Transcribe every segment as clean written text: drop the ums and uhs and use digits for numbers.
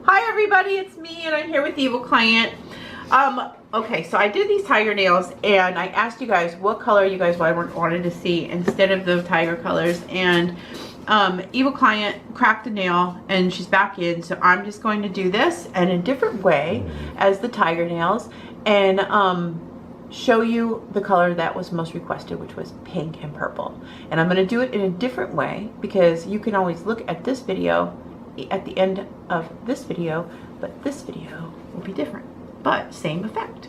Hi everybody, it's me and I'm here with the Evil Client. Okay, so I did these tiger nails and I asked you guys what color you guys wanted to see instead of the tiger colors, and Evil Client cracked the nail and she's back in, so I'm just going to do this in a different way as the tiger nails and show you the color that was most requested, which was pink and purple. And I'm going to do it in a different way because you can always look at this video at the end of this video, but this video will be different, but same effect.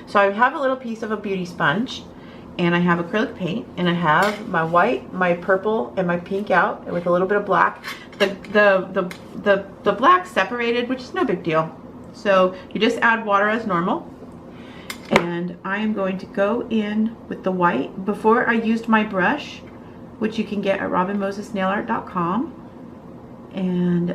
So I have a little piece of a beauty sponge and I have acrylic paint and I have my white, my purple, and my pink out with a little bit of black. The black separated, which is no big deal. So you just add water as normal. And I am going to go in with the white. Before I used my brush, which you can get at robinmosesnailart.com. And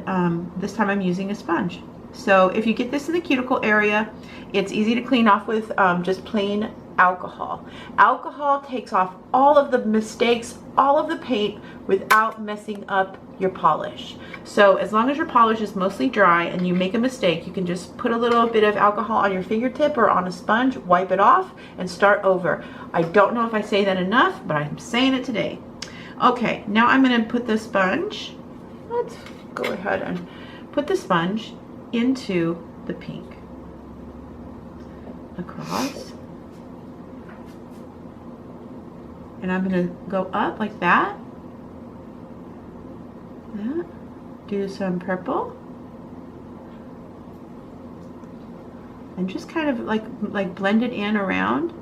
this time I'm using a sponge. So if you get this in the cuticle area, it's easy to clean off with just plain alcohol. Alcohol takes off all of the mistakes, all of the paint without messing up your polish. So as long as your polish is mostly dry and you make a mistake, you can just put a little bit of alcohol on your fingertip or on a sponge, wipe it off, and start over. I don't know if I say that enough, but I'm saying it today. Okay, now I'm going to put the sponge. Let's go ahead and put the sponge into the pink. Across. And I'm going to go up like that. Do some purple. And just kind of like blend it in around.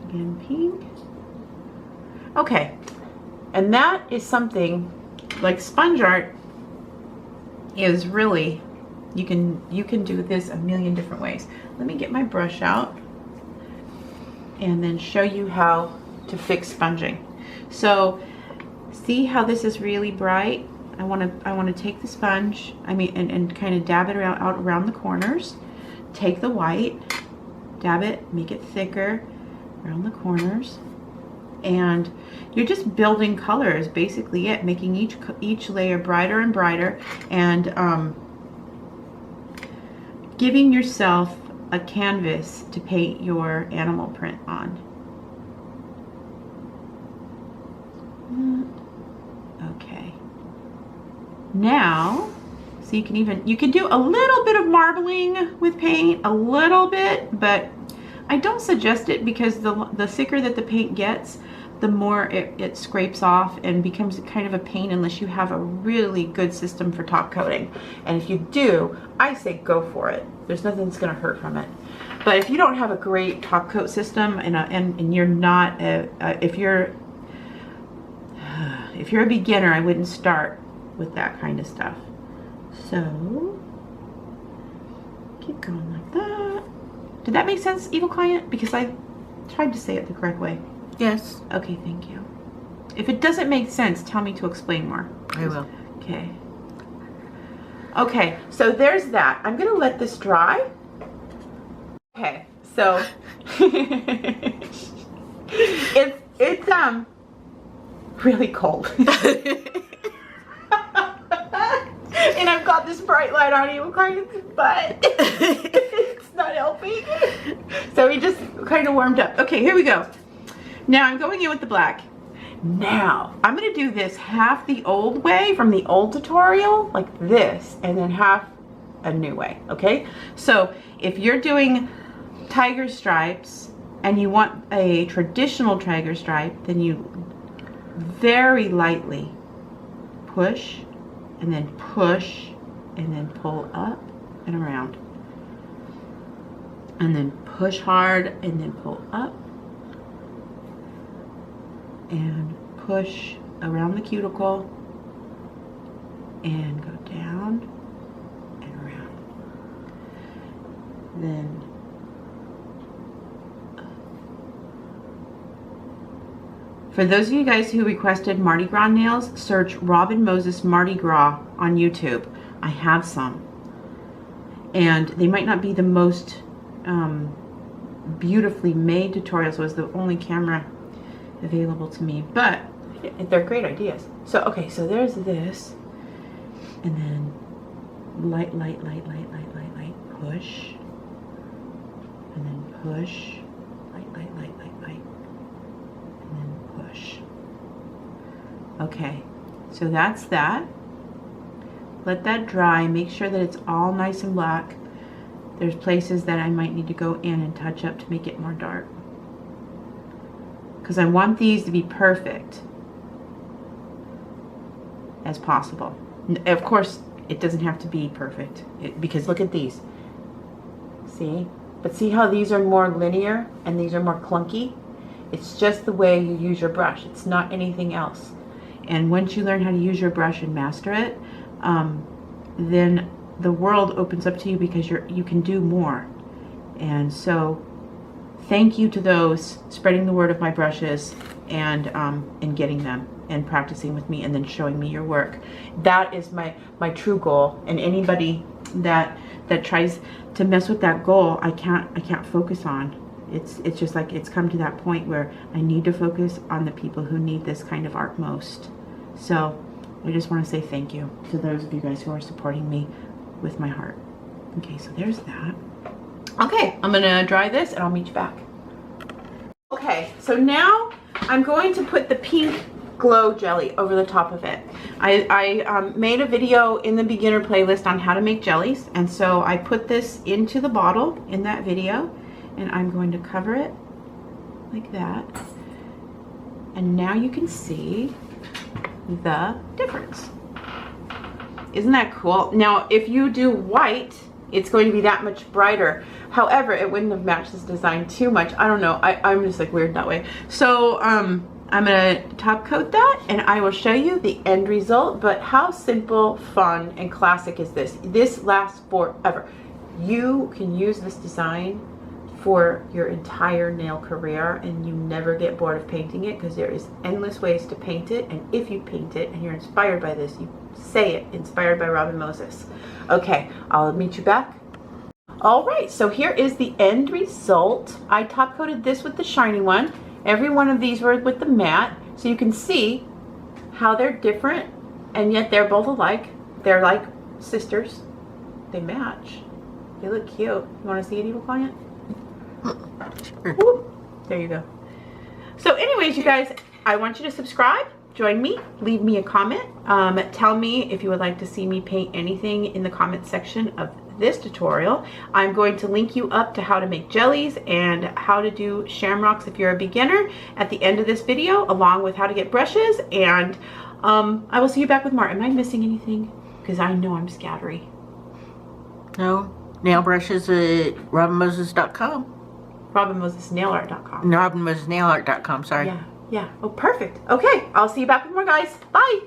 Again, pink. Okay, and that is something like sponge art is really, you can do this a million different ways. Let me get my brush out and then show you how to fix sponging. So see how this is really bright? I want to take the sponge, and kind of dab it out around the corners. Take the white, dab it, make it thicker around the corners. And you're just building colors, basically it, making each layer brighter and brighter, and giving yourself a canvas to paint your animal print on. Okay. Now, so you can do a little bit of marbling with paint, a little bit, but I don't suggest it because the thicker that the paint gets, the more it scrapes off and becomes kind of a pain unless you have a really good system for top coating. And if you do, I say go for it. There's nothing that's going to hurt from it. But if you don't have a great top coat system and you're not, if you're a beginner, I wouldn't start with that kind of stuff. So keep going like that. Did that make sense, Evil Client? Because I tried to say it the correct way. Yes. Okay, thank you. If it doesn't make sense, tell me to explain more. I will. Okay. Okay, so there's that. I'm gonna let this dry. Okay, so it's really cold. And I've got this bright light on you, but it's not helping. So we just kind of warmed up. Okay, here we go. Now I'm going in with the black. Now I'm going to do this half the old way from the old tutorial, like this, and then half a new way. Okay, so if you're doing tiger stripes and you want a traditional tiger stripe, then you very lightly push and then push and then pull up and around, and then push hard and then pull up and push around the cuticle and go down and around. Then for those of you guys who requested Mardi Gras nails, search Robin Moses Mardi Gras on YouTube. I have some. And they might not be the most beautifully made tutorials. It was the only camera available to me, but They're great ideas. So, okay, so there's this. And then light, light, light, light, light, light, light, push. And then push. Light, light, light, light, light. And then push. Okay, so that's that. Let that dry. Make sure that it's all nice and black. There's places that I might need to go in and touch up to make it more dark. Because I want these to be perfect as possible. Of course, it doesn't have to be perfect. Because look at these. See? But see how these are more linear and these are more clunky? It's just the way you use your brush. It's not anything else. And once you learn how to use your brush and master it, then the world opens up to you because you can do more. And so thank you to those spreading the word of my brushes and getting them and practicing with me and then showing me your work. That is my true goal. And anybody that tries to mess with that goal, I can't focus on. It's just like it's come to that point where I need to focus on the people who need this kind of art most. So I just want to say thank you to those of you guys who are supporting me with my heart. Okay, so there's that. Okay, I'm gonna dry this and I'll meet you back. Okay, so now I'm going to put the pink glow jelly over the top of it. I made a video in the beginner playlist on how to make jellies, and so I put this into the bottle in that video, and I'm going to cover it like that. And now you can see the difference. Isn't that cool? Now, if you do white, it's going to be that much brighter. However, it wouldn't have matched this design too much. I don't know. I'm just like weird that way. So I'm gonna top coat that and I will show you the end result. But how simple, fun, and classic is this? This lasts forever. You can use this design for your entire nail career and you never get bored of painting it because there is endless ways to paint it. And if you paint it and you're inspired by this, you say it, inspired by Robin Moses. Okay, I'll meet you back. All right, so here is the end result. I top coated this with the shiny one. Every one of these were with the matte, so you can see how they're different and yet they're both alike. They're like sisters. They match. They look cute. You want to see it, evil client? Sure. Whoop. There you go. So anyways, you guys, I want you to subscribe, join me, leave me a comment. Tell me if you would like to see me paint anything in the comment section of this tutorial. I'm going to link you up to how to make jellies and how to do shamrocks if you're a beginner at the end of this video, along with how to get brushes. And I will see you back with more. Am I missing anything? Because I know I'm scattery. No, nail brushes at robinmoses.com. robinmosesnailart.com. robinmosesnailart.com, sorry. Yeah. Oh, perfect. Okay, I'll see you back with more, guys. Bye.